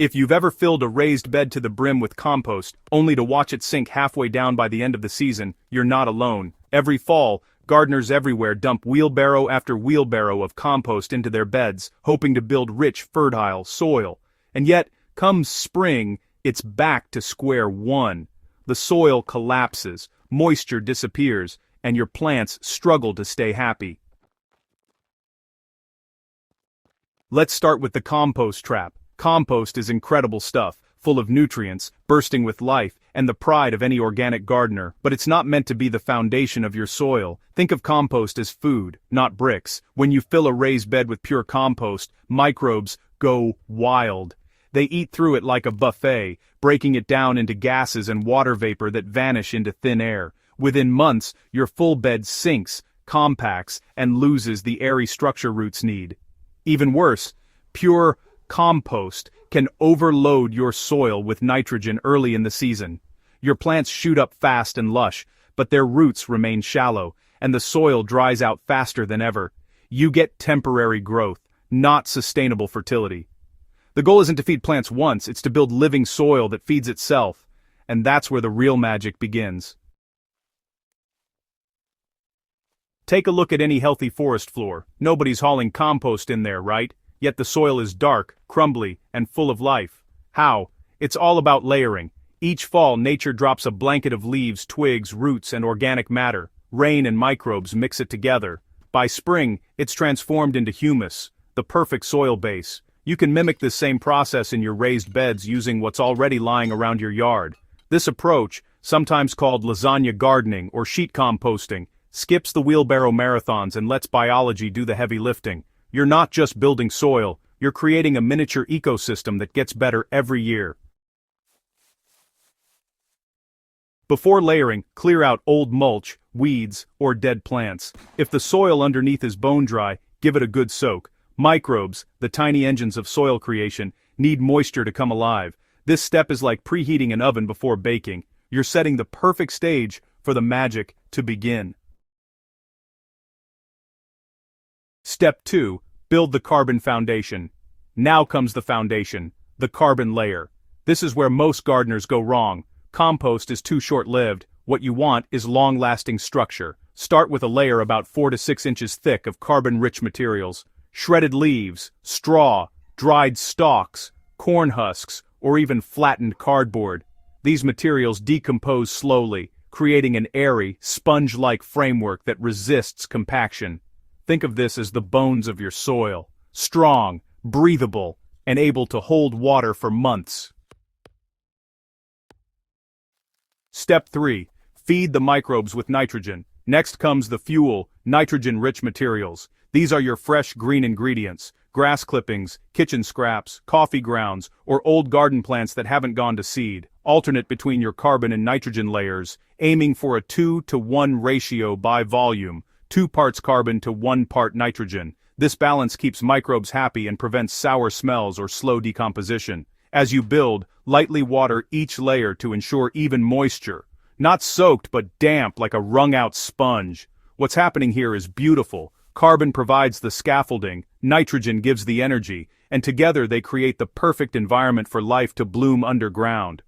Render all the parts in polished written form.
If you've ever filled a raised bed to the brim with compost, only to watch it sink halfway down by the end of the season, you're not alone. Every fall, gardeners everywhere dump wheelbarrow after wheelbarrow of compost into their beds, hoping to build rich, fertile soil. And yet, come spring, it's back to square one. The soil collapses, moisture disappears, and your plants struggle to stay happy. Let's start with the compost trap. Compost is incredible stuff, full of nutrients, bursting with life, and the pride of any organic gardener, but it's not meant to be the foundation of your soil. Think of compost as food, not bricks. When you fill a raised bed with pure compost, microbes go wild. They eat through it like a buffet, breaking it down into gases and water vapor that vanish into thin air. Within months, your full bed sinks, compacts, and loses the airy structure roots need. Even worse, pure compost can overload your soil with nitrogen early in the season. Your plants shoot up fast and lush, but their roots remain shallow, and the soil dries out faster than ever. You get temporary growth, not sustainable fertility. The goal isn't to feed plants once, it's to build living soil that feeds itself, and that's where the real magic begins. Take a look at any healthy forest floor. Nobody's hauling compost in there, right? Yet the soil is dark, crumbly, and full of life. How? It's all about layering. Each fall, nature drops a blanket of leaves, twigs, roots, and organic matter. Rain and microbes mix it together. By spring, it's transformed into humus, the perfect soil base. You can mimic this same process in your raised beds using what's already lying around your yard. This approach, sometimes called lasagna gardening or sheet composting, skips the wheelbarrow marathons and lets biology do the heavy lifting. You're not just building soil, you're creating a miniature ecosystem that gets better every year. Before layering, clear out old mulch, weeds, or dead plants. If the soil underneath is bone dry, give it a good soak. Microbes, the tiny engines of soil creation, need moisture to come alive. This step is like preheating an oven before baking. You're setting the perfect stage for the magic to begin. Step 2. Build the carbon foundation. Now comes the foundation, the carbon layer. This is where most gardeners go wrong. Compost is too short-lived. What you want is long-lasting structure. Start with a layer about 4 to 6 inches thick of carbon-rich materials. Shredded leaves, straw, dried stalks, corn husks, or even flattened cardboard. These materials decompose slowly, creating an airy, sponge-like framework that resists compaction. Think of this as the bones of your soil, strong, breathable, and able to hold water for months. Step 3. Feed the microbes with nitrogen. Next comes the fuel, nitrogen-rich materials. These are your fresh green ingredients, grass clippings, kitchen scraps, coffee grounds, or old garden plants that haven't gone to seed. Alternate between your carbon and nitrogen layers, aiming for a 2-to-1 ratio by volume. 2 parts carbon to 1 part nitrogen. This balance keeps microbes happy and prevents sour smells or slow decomposition. As you build, lightly water each layer to ensure even moisture. Not soaked but damp like a wrung-out sponge. What's happening here is beautiful. Carbon provides the scaffolding, nitrogen gives the energy, and together they create the perfect environment for life to bloom underground.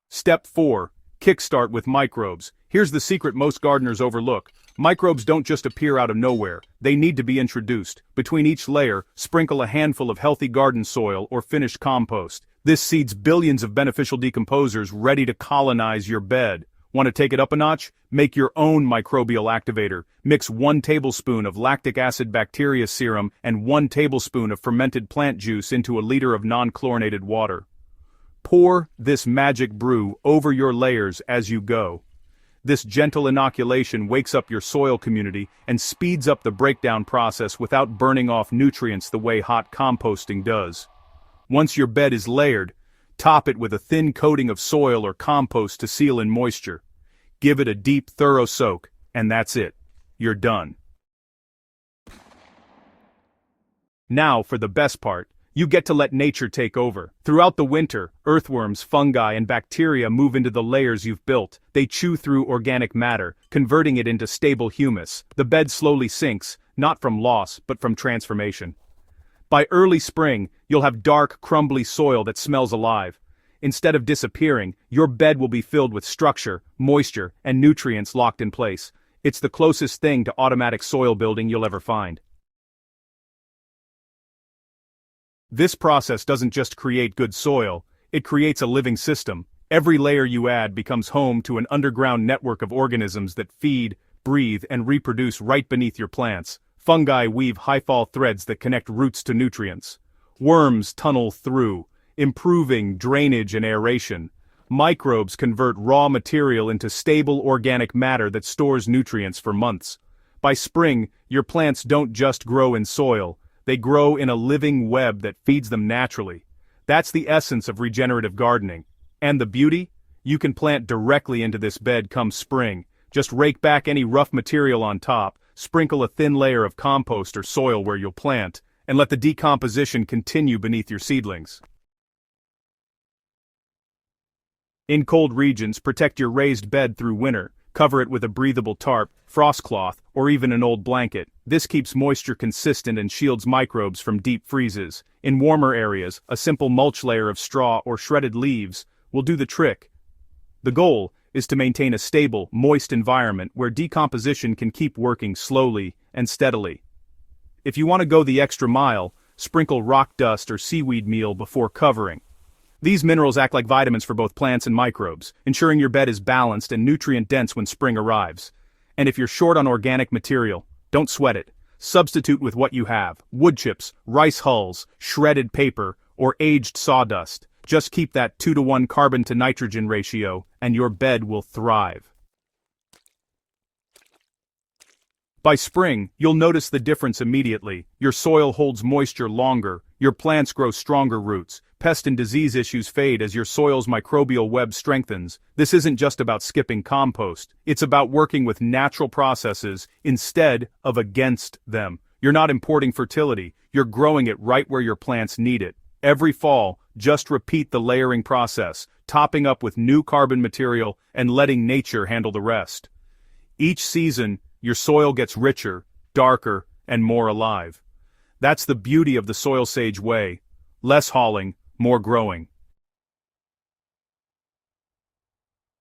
Step 4. Kickstart with microbes. Here's the secret most gardeners overlook. Microbes don't just appear out of nowhere, they need to be introduced. Between each layer, sprinkle a handful of healthy garden soil or finished compost. This seeds billions of beneficial decomposers ready to colonize your bed. Want to take it up a notch? Make your own microbial activator. Mix 1 tablespoon of lactic acid bacteria serum and 1 tablespoon of fermented plant juice into a liter of non-chlorinated water. Pour this magic brew over your layers as you go. This gentle inoculation wakes up your soil community and speeds up the breakdown process without burning off nutrients the way hot composting does. Once your bed is layered, top it with a thin coating of soil or compost to seal in moisture. Give it a deep, thorough soak, and that's it. You're done. Now for the best part. You get to let nature take over. Throughout the winter, earthworms, fungi, and bacteria move into the layers you've built. They chew through organic matter, converting it into stable humus. The bed slowly sinks, not from loss, but from transformation. By early spring, you'll have dark, crumbly soil that smells alive. Instead of disappearing, your bed will be filled with structure, moisture, and nutrients locked in place. It's the closest thing to automatic soil building you'll ever find. This process doesn't just create good soil, it creates a living system. Every layer you add becomes home to an underground network of organisms that feed, breathe, and reproduce right beneath your plants. Fungi weave high-fall threads that connect roots to nutrients. Worms tunnel through, improving drainage and aeration. Microbes convert raw material into stable organic matter that stores nutrients for months. By spring, your plants don't just grow in soil, they grow in a living web that feeds them naturally. That's the essence of regenerative gardening. And the beauty? You can plant directly into this bed come spring. Just rake back any rough material on top, sprinkle a thin layer of compost or soil where you'll plant, and let the decomposition continue beneath your seedlings. In cold regions, protect your raised bed through winter. Cover it with a breathable tarp, frost cloth, or even an old blanket. This keeps moisture consistent and shields microbes from deep freezes. In warmer areas, a simple mulch layer of straw or shredded leaves will do the trick. The goal is to maintain a stable, moist environment where decomposition can keep working slowly and steadily. If you want to go the extra mile, sprinkle rock dust or seaweed meal before covering. These minerals act like vitamins for both plants and microbes, ensuring your bed is balanced and nutrient-dense when spring arrives. And if you're short on organic material, don't sweat it. Substitute with what you have: wood chips, rice hulls, shredded paper, or aged sawdust. Just keep that 2-to-1 carbon to nitrogen ratio, and your bed will thrive. By spring, you'll notice the difference immediately. Your soil holds moisture longer, your plants grow stronger roots, pest and disease issues fade as your soil's microbial web strengthens. This isn't just about skipping compost, it's about working with natural processes instead of against them. You're not importing fertility, you're growing it right where your plants need it. Every fall, just repeat the layering process, topping up with new carbon material and letting nature handle the rest. Each season, your soil gets richer, darker, and more alive. That's the beauty of the SoilSage way. Less hauling, more growing.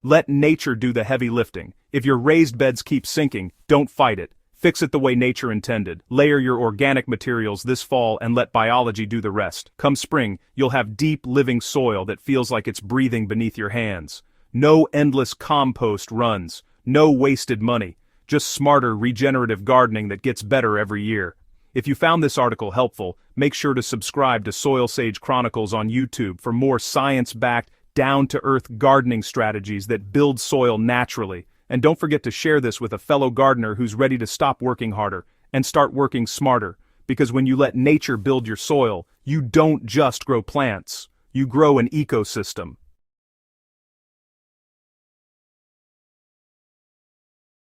Let nature do the heavy lifting. If your raised beds keep sinking, don't fight it. Fix it the way nature intended. Layer your organic materials this fall and let biology do the rest. Come spring, you'll have deep, living soil that feels like it's breathing beneath your hands. No endless compost runs. No wasted money. Just smarter, regenerative gardening that gets better every year. If you found this article helpful, make sure to subscribe to SoilSage Chronicles on YouTube for more science-backed, down-to-earth gardening strategies that build soil naturally. And don't forget to share this with a fellow gardener who's ready to stop working harder and start working smarter. Because when you let nature build your soil, you don't just grow plants, you grow an ecosystem.